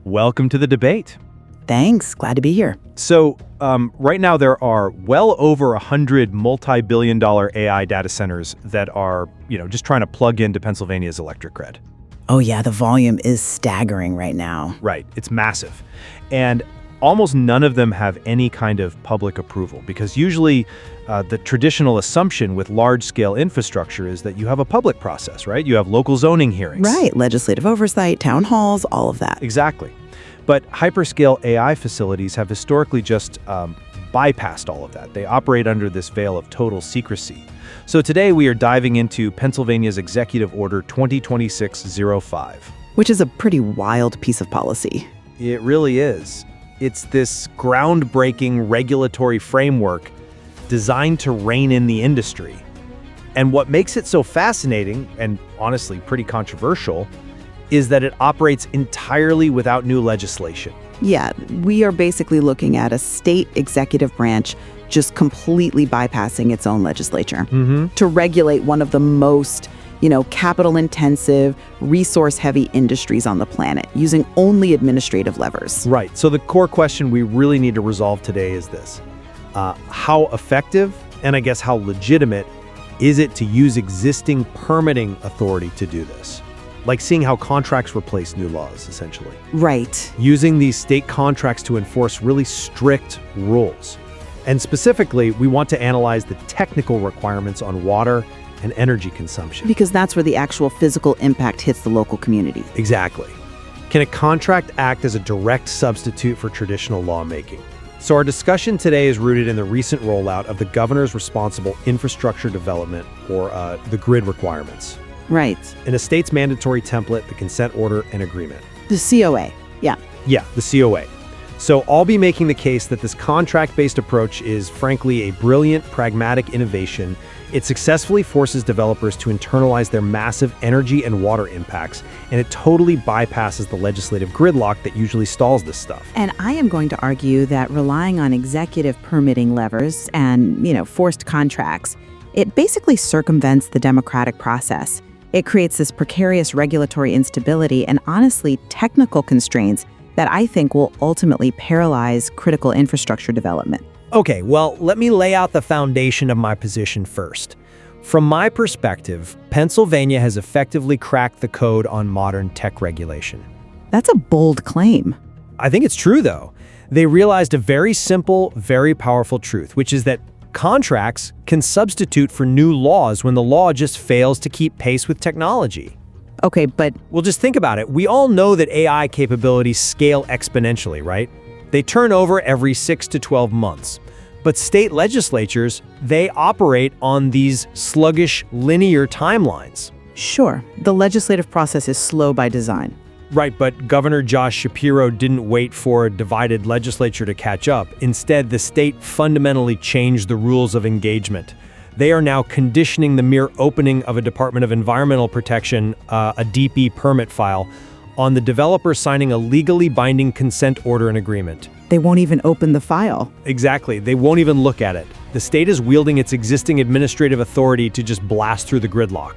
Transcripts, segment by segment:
Welcome to the debate. Thanks. Glad to be here. So right now there are well over 100 multi-billion-dollar AI data centers that are, just trying to plug into Pennsylvania's electric grid. Oh, yeah, the volume is staggering right now. Right. It's massive. And almost none of them have any kind of public approval because usually the traditional assumption with large-scale infrastructure is that you have a public process, right? You have local zoning hearings. Right. Legislative oversight, town halls, all of that. Exactly. But hyperscale AI facilities have historically just bypassed all of that. They operate under this veil of total secrecy. So today we are diving into Pennsylvania's Executive Order 2026-05. Which is a pretty wild piece of policy. It really is. It's this groundbreaking regulatory framework designed to rein in the industry. And what makes it so fascinating, and honestly pretty controversial, is that it operates entirely without new legislation. Yeah, we are basically looking at a state executive branch just completely bypassing its own legislature to regulate one of the most, capital-intensive, resource-heavy industries on the planet, using only administrative levers. Right. So the core question we really need to resolve today is this. How effective, and I guess how legitimate, is it to use existing permitting authority to do this? Like seeing how contracts replace new laws, essentially. Right. Using these state contracts to enforce really strict rules. And specifically, we want to analyze the technical requirements on water and energy consumption. Because that's where the actual physical impact hits the local community. Exactly. Can a contract act as a direct substitute for traditional lawmaking? So our discussion today is rooted in the recent rollout of the Governor's Responsible Infrastructure Development, or the GRID requirements. Right. In a state's mandatory template, the consent order and agreement. The COA, yeah. Yeah, the COA. So I'll be making the case that this contract-based approach is frankly a brilliant, pragmatic innovation. It successfully forces developers to internalize their massive energy and water impacts, and it totally bypasses the legislative gridlock that usually stalls this stuff. And I am going to argue that relying on executive permitting levers and, forced contracts, it basically circumvents the democratic process. It creates this precarious regulatory instability and honestly technical constraints that I think will ultimately paralyze critical infrastructure development. Okay, well, let me lay out the foundation of my position first. From my perspective, Pennsylvania has effectively cracked the code on modern tech regulation. That's a bold claim. I think it's true, though. They realized a very simple, very powerful truth, which is that contracts can substitute for new laws when the law just fails to keep pace with technology. Okay, but... Well, just think about it. We all know that AI capabilities scale exponentially, right? They turn over every 6 to 12 months. But state legislatures, they operate on these sluggish, linear timelines. Sure, the legislative process is slow by design. Right, but Governor Josh Shapiro didn't wait for a divided legislature to catch up. Instead, the state fundamentally changed the rules of engagement. They are now conditioning the mere opening of a Department of Environmental Protection, a DP permit file, on the developer signing a legally binding consent order and agreement. They won't even open the file. Exactly. They won't even look at it. The state is wielding its existing administrative authority to just blast through the gridlock.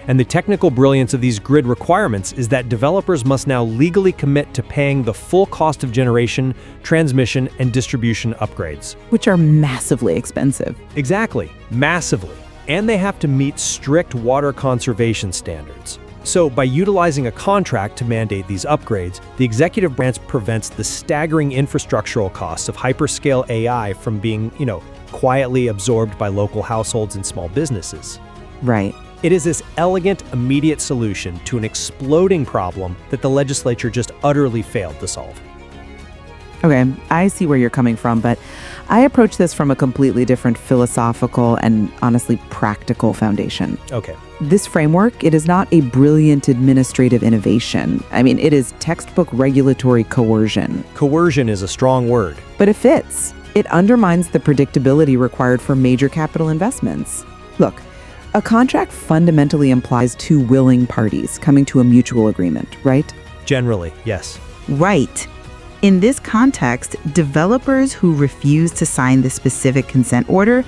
And the technical brilliance of these grid requirements is that developers must now legally commit to paying the full cost of generation, transmission, and distribution upgrades. Which are massively expensive. Exactly. Massively. And they have to meet strict water conservation standards. So by utilizing a contract to mandate these upgrades, the executive branch prevents the staggering infrastructural costs of hyperscale AI from being, quietly absorbed by local households and small businesses. Right. It is this elegant, immediate solution to an exploding problem that the legislature just utterly failed to solve. Okay, I see where you're coming from, but I approach this from a completely different philosophical and honestly practical foundation. Okay. This framework, it is not a brilliant administrative innovation. I mean, it is textbook regulatory coercion. Coercion is a strong word. But it fits. It undermines the predictability required for major capital investments. Look, a contract fundamentally implies two willing parties coming to a mutual agreement, right? Generally, yes. Right. In this context, developers who refuse to sign the specific consent order,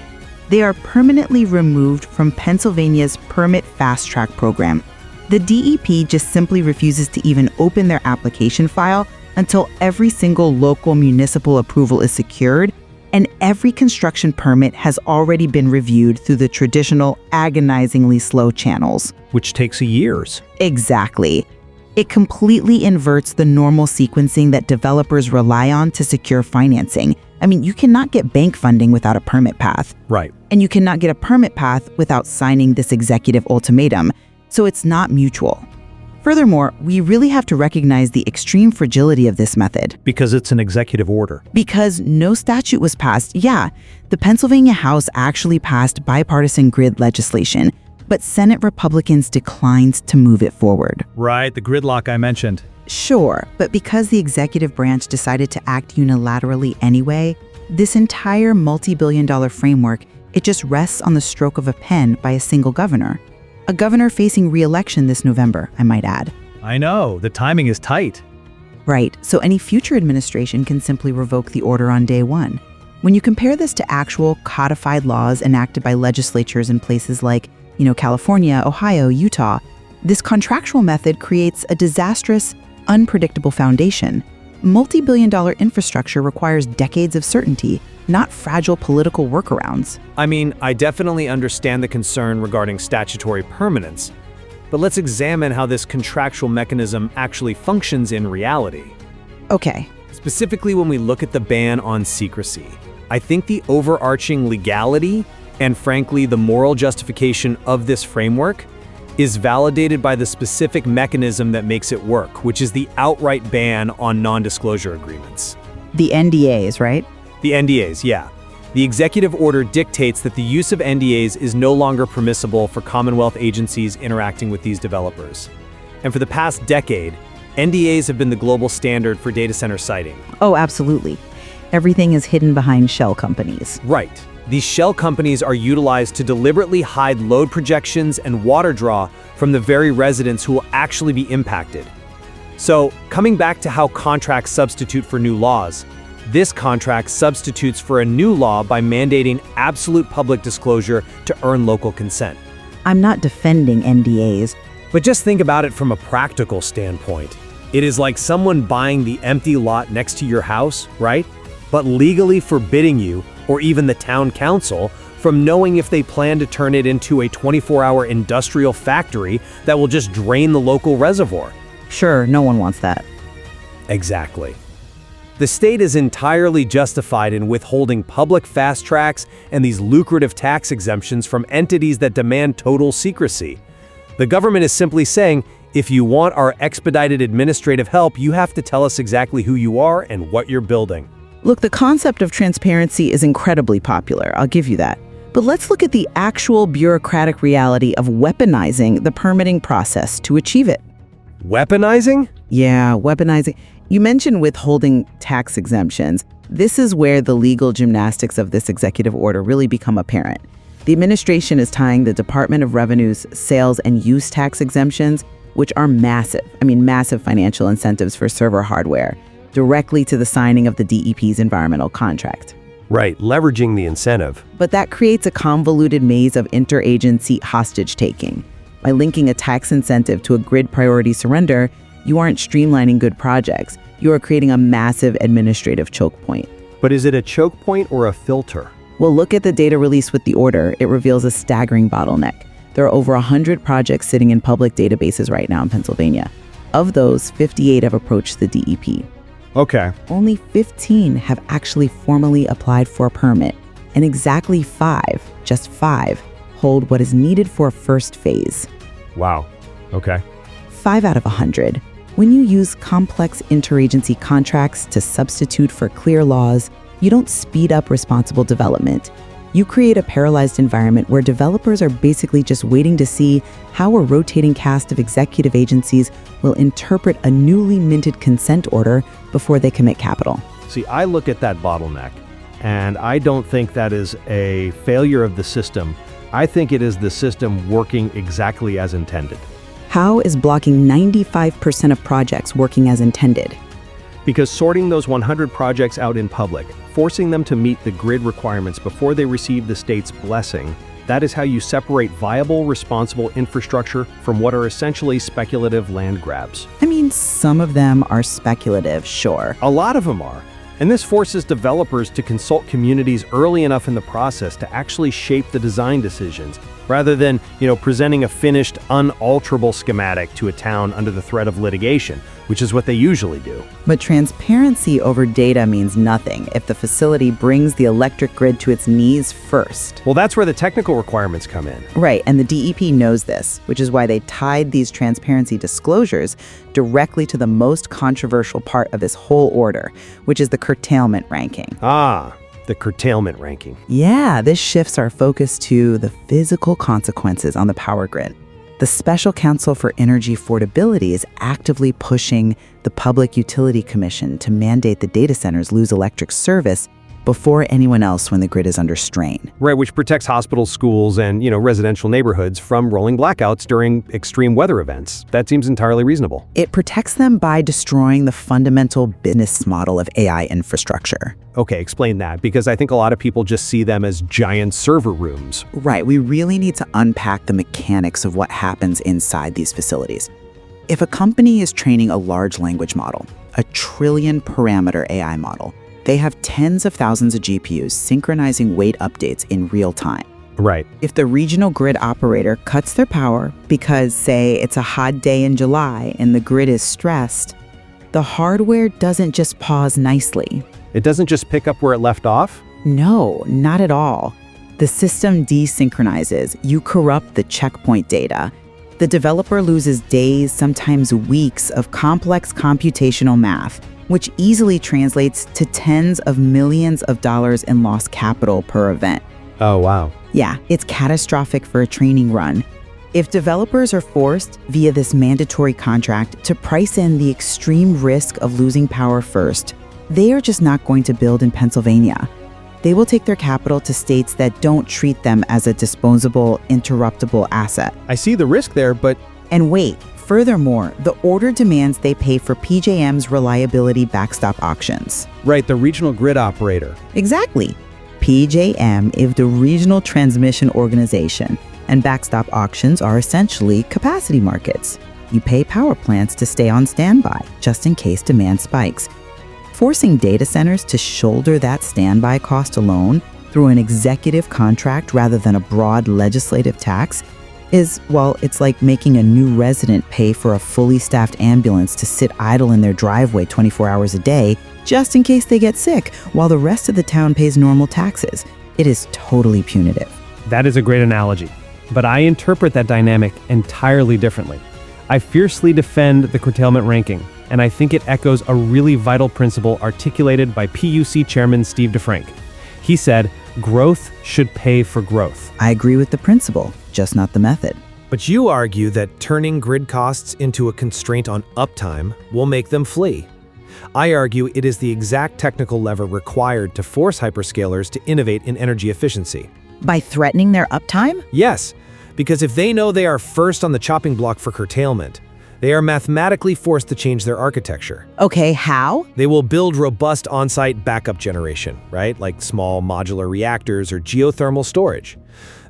they are permanently removed from Pennsylvania's Permit Fast Track program. The DEP just simply refuses to even open their application file until every single local municipal approval is secured and every construction permit has already been reviewed through the traditional, agonizingly slow channels. Which takes years. Exactly. It completely inverts the normal sequencing that developers rely on to secure financing. I mean, you cannot get bank funding without a permit path. Right. And you cannot get a permit path without signing this executive ultimatum. So it's not mutual. Furthermore, we really have to recognize the extreme fragility of this method. Because it's an executive order. Because no statute was passed. Yeah, the Pennsylvania House actually passed bipartisan grid legislation, but Senate Republicans declined to move it forward. Right, the gridlock I mentioned. Sure, but because the executive branch decided to act unilaterally anyway, this entire multi-billion-dollar framework, it just rests on the stroke of a pen by a single governor. A governor facing re-election this November, I might add. I know, the timing is tight. Right, so any future administration can simply revoke the order on day one. When you compare this to actual codified laws enacted by legislatures in places like, California, Ohio, Utah, this contractual method creates a disastrous, unpredictable foundation. Multi-billion-dollar infrastructure requires decades of certainty, not fragile political workarounds. I mean, I definitely understand the concern regarding statutory permanence, but let's examine how this contractual mechanism actually functions in reality. Okay. Specifically when we look at the ban on secrecy, I think the overarching legality and frankly the moral justification of this framework is validated by the specific mechanism that makes it work, which is the outright ban on non-disclosure agreements. The NDAs, right? The NDAs, yeah. The executive order dictates that the use of NDAs is no longer permissible for Commonwealth agencies interacting with these developers. And for the past decade, NDAs have been the global standard for data center siting. Oh, absolutely. Everything is hidden behind shell companies. Right. These shell companies are utilized to deliberately hide load projections and water draw from the very residents who will actually be impacted. So, coming back to how contracts substitute for new laws, this contract substitutes for a new law by mandating absolute public disclosure to earn local consent. I'm not defending NDAs. But just think about it from a practical standpoint. It is like someone buying the empty lot next to your house, right? But legally forbidding you, or even the town council, from knowing if they plan to turn it into a 24-hour industrial factory that will just drain the local reservoir. Sure, no one wants that. Exactly. The state is entirely justified in withholding public fast tracks and these lucrative tax exemptions from entities that demand total secrecy. The government is simply saying, if you want our expedited administrative help, you have to tell us exactly who you are and what you're building. Look, the concept of transparency is incredibly popular, I'll give you that. But let's look at the actual bureaucratic reality of weaponizing the permitting process to achieve it. Weaponizing? Yeah, weaponizing. You mentioned withholding tax exemptions. This is where the legal gymnastics of this executive order really become apparent. The administration is tying the Department of Revenue's sales and use tax exemptions, which are massive financial incentives for server hardware, directly to the signing of the DEP's environmental contract. Right, leveraging the incentive. But that creates a convoluted maze of interagency hostage-taking. By linking a tax incentive to a grid priority surrender, you aren't streamlining good projects. You are creating a massive administrative choke point. But is it a choke point or a filter? Well, look at the data released with the order. It reveals a staggering bottleneck. There are over 100 projects sitting in public databases right now in Pennsylvania. Of those, 58 have approached the DEP. Okay. Only 15 have actually formally applied for a permit, and exactly 5, just 5, hold what is needed for a first phase. Wow. Okay. 5 out of 100. When you use complex interagency contracts to substitute for clear laws, you don't speed up responsible development. You create a paralyzed environment where developers are basically just waiting to see how a rotating cast of executive agencies will interpret a newly minted consent order before they commit capital. See, I look at that bottleneck, and I don't think that is a failure of the system. I think it is the system working exactly as intended. How is blocking 95% of projects working as intended? Because sorting those 100 projects out in public, forcing them to meet the grid requirements before they receive the state's blessing, That is how you separate viable, responsible infrastructure from what are essentially speculative land grabs. I mean, some of them are speculative, sure. A lot of them are. And this forces developers to consult communities early enough in the process to actually shape the design decisions, rather than, presenting a finished, unalterable schematic to a town under the threat of litigation, which is what they usually do. But transparency over data means nothing if the facility brings the electric grid to its knees first. Well, that's where the technical requirements come in. Right, and the DEP knows this, which is why they tied these transparency disclosures directly to the most controversial part of this whole order, which is the curtailment ranking. The curtailment ranking. Yeah, this shifts our focus to the physical consequences on the power grid. The Special Counsel for Energy Affordability is actively pushing the Public Utility Commission to mandate the data centers lose electric service before anyone else when the grid is under strain. Right, which protects hospitals, schools, and, residential neighborhoods from rolling blackouts during extreme weather events. That seems entirely reasonable. It protects them by destroying the fundamental business model of AI infrastructure. Okay, explain that, because I think a lot of people just see them as giant server rooms. Right, we really need to unpack the mechanics of what happens inside these facilities. If a company is training a large language model, a trillion parameter AI model, they have tens of thousands of GPUs synchronizing weight updates in real time. Right. If the regional grid operator cuts their power because, say, it's a hot day in July and the grid is stressed, the hardware doesn't just pause nicely. It doesn't just pick up where it left off? No, not at all. The system desynchronizes. You corrupt the checkpoint data. The developer loses days, sometimes weeks, of complex computational math, which easily translates to tens of millions of dollars in lost capital per event. Oh, wow. Yeah, it's catastrophic for a training run. If developers are forced, via this mandatory contract, to price in the extreme risk of losing power first, they are just not going to build in Pennsylvania. They will take their capital to states that don't treat them as a disposable, interruptible asset. I see the risk there, but... And wait. Furthermore, the order demands they pay for PJM's reliability backstop auctions. Right, the regional grid operator. Exactly. PJM is the regional transmission organization, and backstop auctions are essentially capacity markets. You pay power plants to stay on standby, just in case demand spikes. Forcing data centers to shoulder that standby cost alone through an executive contract rather than a broad legislative tax is, well, it's like making a new resident pay for a fully staffed ambulance to sit idle in their driveway 24 hours a day just in case they get sick, while the rest of the town pays normal taxes. It is totally punitive. That is a great analogy, but I interpret that dynamic entirely differently. I fiercely defend the curtailment ranking, and I think it echoes a really vital principle articulated by PUC Chairman Steve DeFrank. He said, growth should pay for growth. I agree with the principle, just not the method. But you argue that turning grid costs into a constraint on uptime will make them flee. I argue it is the exact technical lever required to force hyperscalers to innovate in energy efficiency. By threatening their uptime? Yes, because if they know they are first on the chopping block for curtailment, they are mathematically forced to change their architecture. Okay, how? They will build robust on-site backup generation, right? Like small modular reactors or geothermal storage.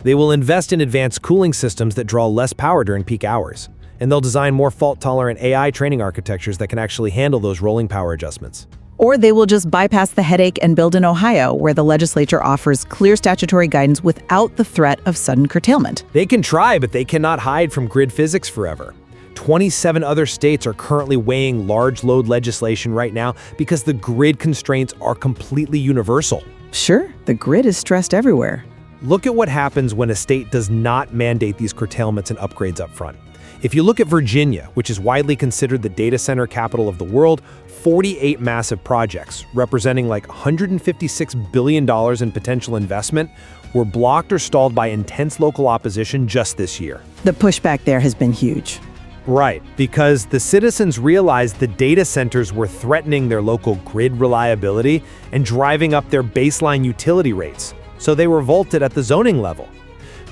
They will invest in advanced cooling systems that draw less power during peak hours. And they'll design more fault-tolerant AI training architectures that can actually handle those rolling power adjustments. Or they will just bypass the headache and build in Ohio, where the legislature offers clear statutory guidance without the threat of sudden curtailment. They can try, but they cannot hide from grid physics forever. 27 other states are currently weighing large load legislation right now because the grid constraints are completely universal. Sure, the grid is stressed everywhere. Look at what happens when a state does not mandate these curtailments and upgrades up front. If you look at Virginia, which is widely considered the data center capital of the world, 48 massive projects, representing like $156 billion in potential investment, were blocked or stalled by intense local opposition just this year. The pushback there has been huge. Right, because the citizens realized the data centers were threatening their local grid reliability and driving up their baseline utility rates, so they revolted at the zoning level.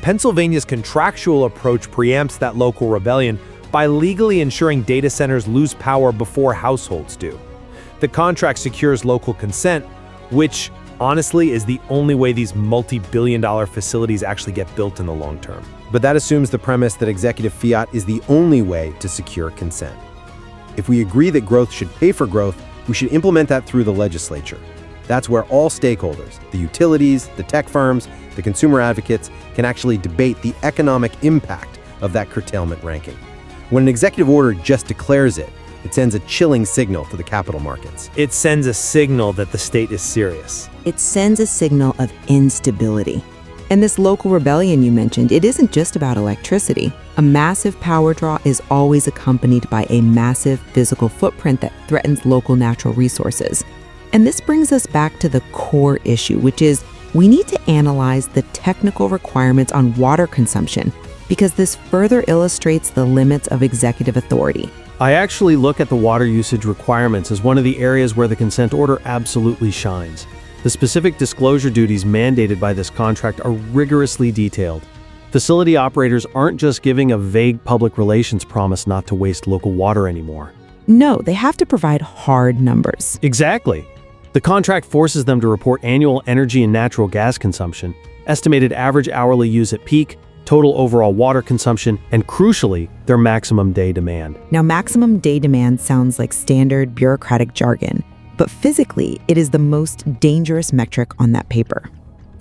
Pennsylvania's contractual approach preempts that local rebellion by legally ensuring data centers lose power before households do. The contract secures local consent, which honestly is the only way these multi-billion-dollar facilities actually get built in the long term. But that assumes the premise that executive fiat is the only way to secure consent. If we agree that growth should pay for growth, we should implement that through the legislature. That's where all stakeholders, the utilities, the tech firms, the consumer advocates, can actually debate the economic impact of that curtailment ranking. When an executive order just declares it, it sends a chilling signal to the capital markets. It sends a signal that the state is serious. It sends a signal of instability. And this local rebellion you mentioned, it isn't just about electricity. A massive power draw is always accompanied by a massive physical footprint that threatens local natural resources. And this brings us back to the core issue, which is we need to analyze the technical requirements on water consumption, because this further illustrates the limits of executive authority. I actually look at the water usage requirements as one of the areas where the consent order absolutely shines. The specific disclosure duties mandated by this contract are rigorously detailed. Facility operators aren't just giving a vague public relations promise not to waste local water anymore. No, they have to provide hard numbers. Exactly. The contract forces them to report annual energy and natural gas consumption, estimated average hourly use at peak, total overall water consumption, and crucially, their maximum day demand. Now, maximum day demand sounds like standard bureaucratic jargon, but physically, it is the most dangerous metric on that paper.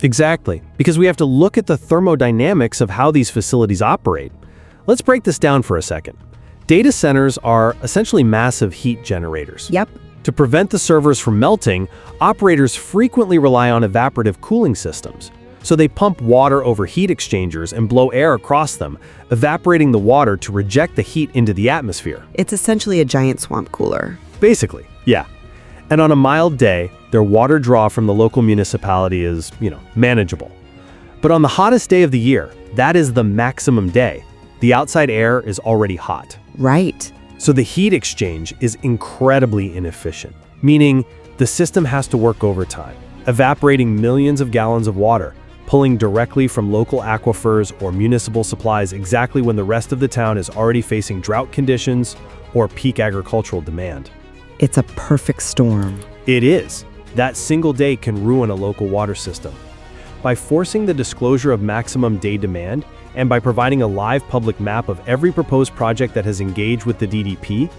Exactly, because we have to look at the thermodynamics of how these facilities operate. Let's break this down for a second. Data centers are essentially massive heat generators. Yep. To prevent the servers from melting, operators frequently rely on evaporative cooling systems. So they pump water over heat exchangers and blow air across them, evaporating the water to reject the heat into the atmosphere. It's essentially a giant swamp cooler. Basically, yeah. And on a mild day, their water draw from the local municipality is, manageable. But on the hottest day of the year, that is the maximum day. The outside air is already hot. Right. So the heat exchange is incredibly inefficient, meaning the system has to work overtime, evaporating millions of gallons of water, pulling directly from local aquifers or municipal supplies exactly when the rest of the town is already facing drought conditions or peak agricultural demand. It's a perfect storm. It is. That single day can ruin a local water system. By forcing the disclosure of maximum day demand, and by providing a live public map of every proposed project that has engaged with the DDP,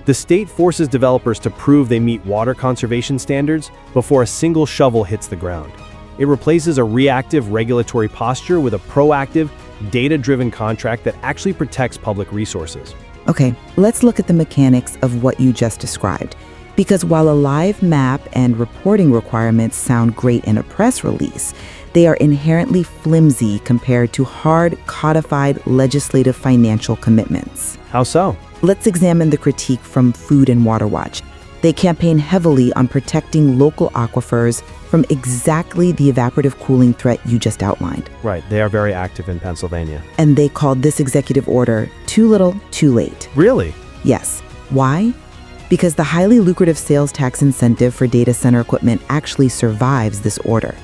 the state forces developers to prove they meet water conservation standards before a single shovel hits the ground. It replaces a reactive regulatory posture with a proactive, data-driven contract that actually protects public resources. Okay, let's look at the mechanics of what you just described. Because while a live map and reporting requirements sound great in a press release, they are inherently flimsy compared to hard, codified legislative financial commitments. How so? Let's examine the critique from Food and Water Watch. They campaign heavily on protecting local aquifers from exactly the evaporative cooling threat you just outlined. Right, they are very active in Pennsylvania. And they called this executive order too little, too late. Really? Yes. Why? Because the highly lucrative sales tax incentive for data center equipment actually survives this order.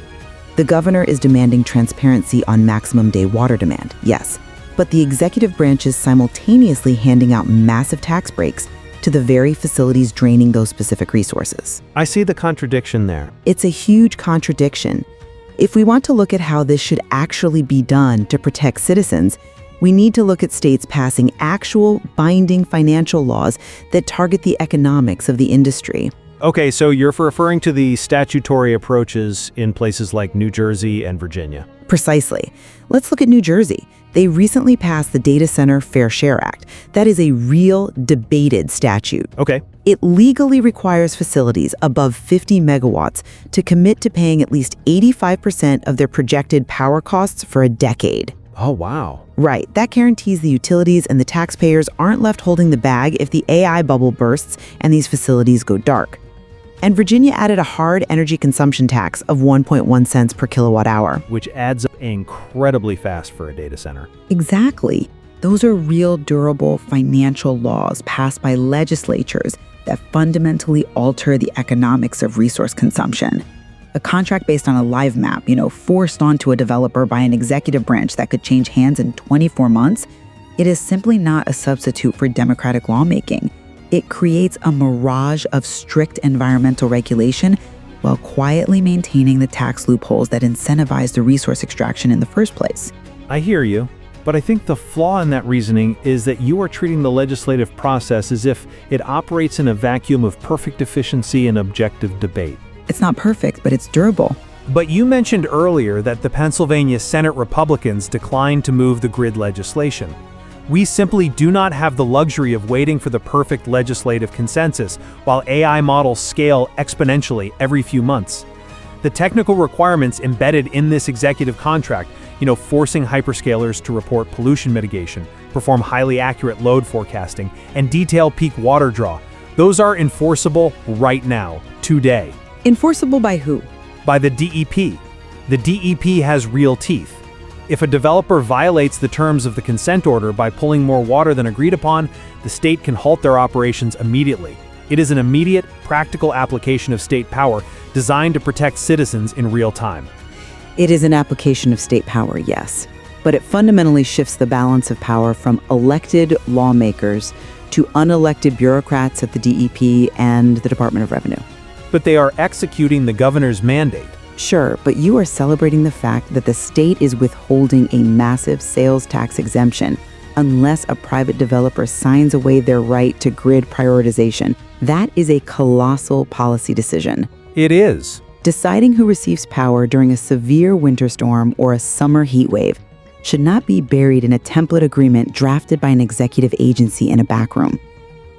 The governor is demanding transparency on maximum day water demand, yes, but the executive branch is simultaneously handing out massive tax breaks to the very facilities draining those specific resources. I see the contradiction there. It's a huge contradiction. If we want to look at how this should actually be done to protect citizens, we need to look at states passing actual binding financial laws that target the economics of the industry. Okay, so you're referring to the statutory approaches in places like New Jersey and Virginia. Precisely. Let's look at New Jersey. They recently passed the Data Center Fair Share Act. That is a real debated statute. Okay. It legally requires facilities above 50 megawatts to commit to paying at least 85% of their projected power costs for a decade. Oh, wow. Right. That guarantees the utilities and the taxpayers aren't left holding the bag if the AI bubble bursts and these facilities go dark. And Virginia added a hard energy consumption tax of 1.1 cents per kilowatt hour. Which adds up incredibly fast for a data center. Exactly. Those are real durable financial laws passed by legislatures that fundamentally alter the economics of resource consumption. A contract based on a live map, forced onto a developer by an executive branch that could change hands in 24 months, it is simply not a substitute for democratic lawmaking. It creates a mirage of strict environmental regulation while quietly maintaining the tax loopholes that incentivize the resource extraction in the first place. I hear you, but I think the flaw in that reasoning is that you are treating the legislative process as if it operates in a vacuum of perfect efficiency and objective debate. It's not perfect, but it's durable. But you mentioned earlier that the Pennsylvania Senate Republicans declined to move the grid legislation. We simply do not have the luxury of waiting for the perfect legislative consensus while AI models scale exponentially every few months. The technical requirements embedded in this executive contract, forcing hyperscalers to report pollution mitigation, perform highly accurate load forecasting, and detail peak water draw, those are enforceable right now, today. Enforceable by who? By the DEP. The DEP has real teeth. If a developer violates the terms of the consent order by pulling more water than agreed upon, the state can halt their operations immediately. It is an immediate, practical application of state power designed to protect citizens in real time. It is an application of state power, yes, but it fundamentally shifts the balance of power from elected lawmakers to unelected bureaucrats at the DEP and the Department of Revenue. But they are executing the governor's mandate. Sure, but you are celebrating the fact that the state is withholding a massive sales tax exemption unless a private developer signs away their right to grid prioritization. That is a colossal policy decision. It is. Deciding who receives power during a severe winter storm or a summer heat wave should not be buried in a template agreement drafted by an executive agency in a back room.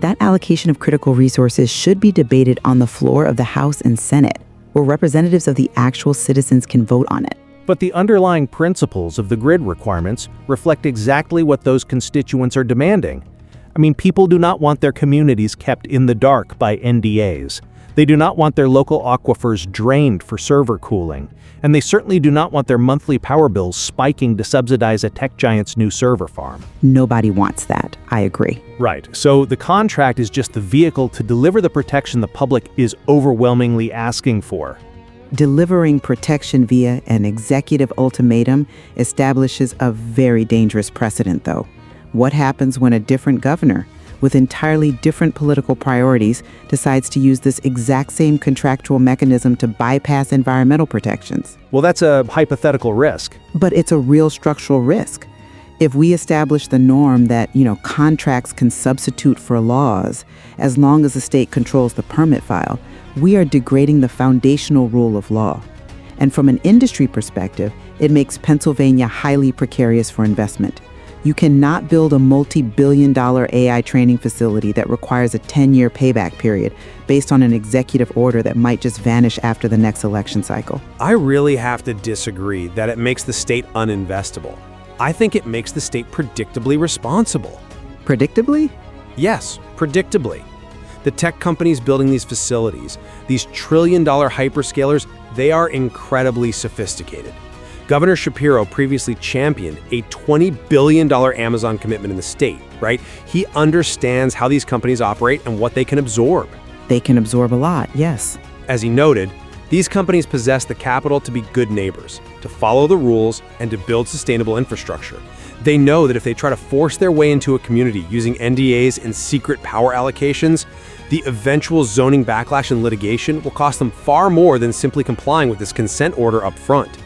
That allocation of critical resources should be debated on the floor of the House and Senate, where representatives of the actual citizens can vote on it. But the underlying principles of the grid requirements reflect exactly what those constituents are demanding. People do not want their communities kept in the dark by NDAs. They do not want their local aquifers drained for server cooling. And they certainly do not want their monthly power bills spiking to subsidize a tech giant's new server farm. Nobody wants that. I agree. Right. So the contract is just the vehicle to deliver the protection the public is overwhelmingly asking for. Delivering protection via an executive ultimatum establishes a very dangerous precedent, though. What happens when a different governor, with entirely different political priorities, decides to use this exact same contractual mechanism to bypass environmental protections? Well, that's a hypothetical risk. But it's a real structural risk. If we establish the norm that, contracts can substitute for laws as long as the state controls the permit file, we are degrading the foundational rule of law. And from an industry perspective, it makes Pennsylvania highly precarious for investment. You cannot build a multi-billion-dollar AI training facility that requires a 10-year payback period based on an executive order that might just vanish after the next election cycle. I really have to disagree that it makes the state uninvestable. I think it makes the state predictably responsible. Predictably? Yes, predictably. The tech companies building these facilities, these trillion-dollar hyperscalers, they are incredibly sophisticated. Governor Shapiro previously championed a $20 billion Amazon commitment in the state, right? He understands how these companies operate and what they can absorb. They can absorb a lot, yes. As he noted, these companies possess the capital to be good neighbors, to follow the rules, and to build sustainable infrastructure. They know that if they try to force their way into a community using NDAs and secret power allocations, the eventual zoning backlash and litigation will cost them far more than simply complying with this consent order up front.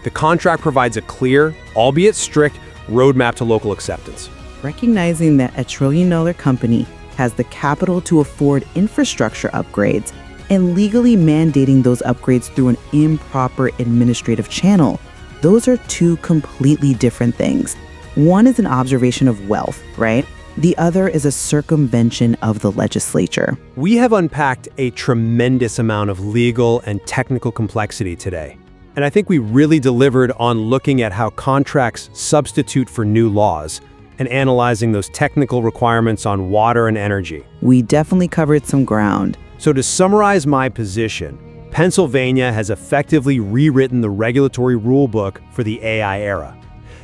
The contract provides a clear, albeit strict, roadmap to local acceptance. Recognizing that a trillion-dollar company has the capital to afford infrastructure upgrades and legally mandating those upgrades through an improper administrative channel, those are two completely different things. One is an observation of wealth, right? The other is a circumvention of the legislature. We have unpacked a tremendous amount of legal and technical complexity today. And I think we really delivered on looking at how contracts substitute for new laws and analyzing those technical requirements on water and energy. We definitely covered some ground. So to summarize my position, Pennsylvania has effectively rewritten the regulatory rulebook for the AI era.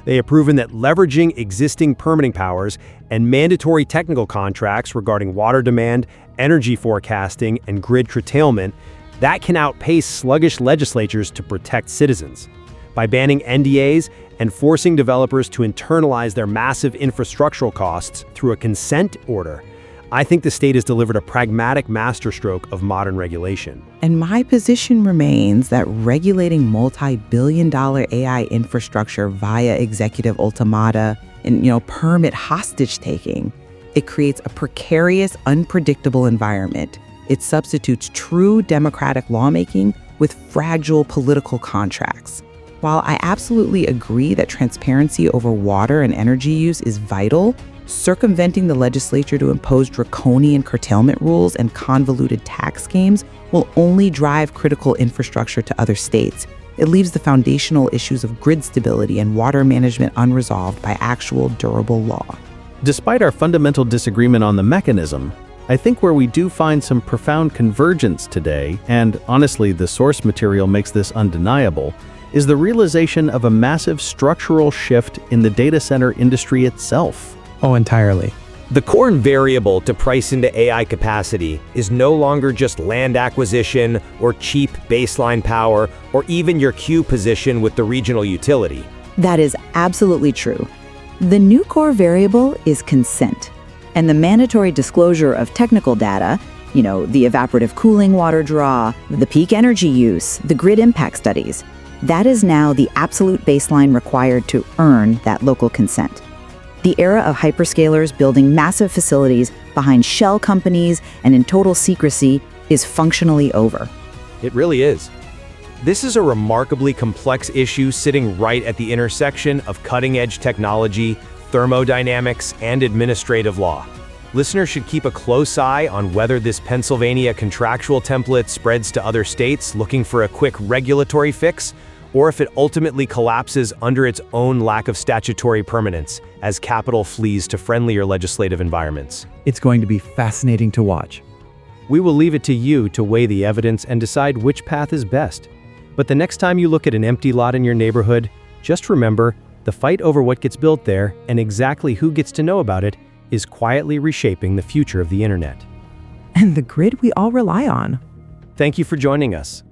They have proven that leveraging existing permitting powers and mandatory technical contracts regarding water demand, energy forecasting, and grid curtailment, that can outpace sluggish legislatures to protect citizens. By banning NDAs and forcing developers to internalize their massive infrastructural costs through a consent order, I think the state has delivered a pragmatic masterstroke of modern regulation. And my position remains that regulating multi-billion-dollar AI infrastructure via executive ultimata and, permit hostage-taking, it creates a precarious, unpredictable environment. It substitutes true democratic lawmaking with fragile political contracts. While I absolutely agree that transparency over water and energy use is vital, circumventing the legislature to impose draconian curtailment rules and convoluted tax schemes will only drive critical infrastructure to other states. It leaves the foundational issues of grid stability and water management unresolved by actual durable law. Despite our fundamental disagreement on the mechanism, I think where we do find some profound convergence today, and honestly the source material makes this undeniable, is the realization of a massive structural shift in the data center industry itself. Oh, entirely. The core variable to price into AI capacity is no longer just land acquisition or cheap baseline power or even your queue position with the regional utility. That is absolutely true. The new core variable is consent, and the mandatory disclosure of technical data, the evaporative cooling water draw, the peak energy use, the grid impact studies, that is now the absolute baseline required to earn that local consent. The era of hyperscalers building massive facilities behind shell companies and in total secrecy is functionally over. It really is. This is a remarkably complex issue sitting right at the intersection of cutting-edge technology, thermodynamics, and administrative law. Listeners should keep a close eye on whether this Pennsylvania contractual template spreads to other states looking for a quick regulatory fix, or if it ultimately collapses under its own lack of statutory permanence as capital flees to friendlier legislative environments. It's going to be fascinating to watch. We will leave it to you to weigh the evidence and decide which path is best. But the next time you look at an empty lot in your neighborhood, just remember, the fight over what gets built there and exactly who gets to know about it is quietly reshaping the future of the internet. And the grid we all rely on. Thank you for joining us.